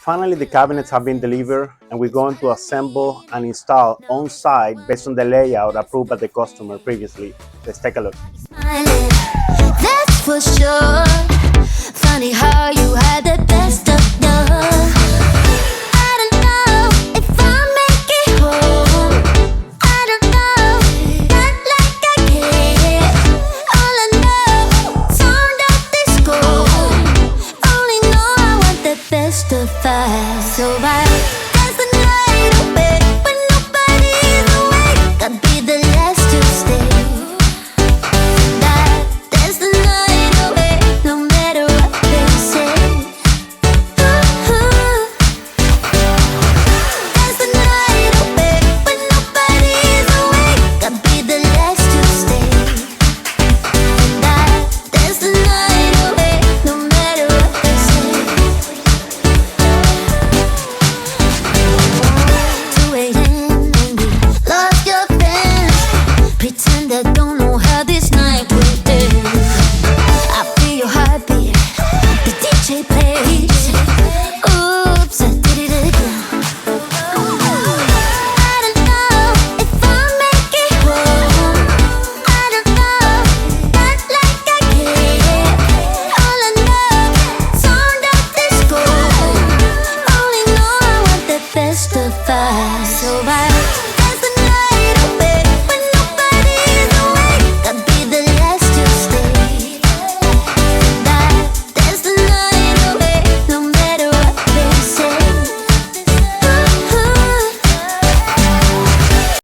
finally the cabinets have been delivered and we're going to assemble and install on site based on the layout approved by the customer previously. Let's take a look. Smiling, that's for sure. Funny how you had the best of love. I don't know if I'll make it home. I don't know, not like I care. All I know, sound of disco. Only know I want the best of us. So I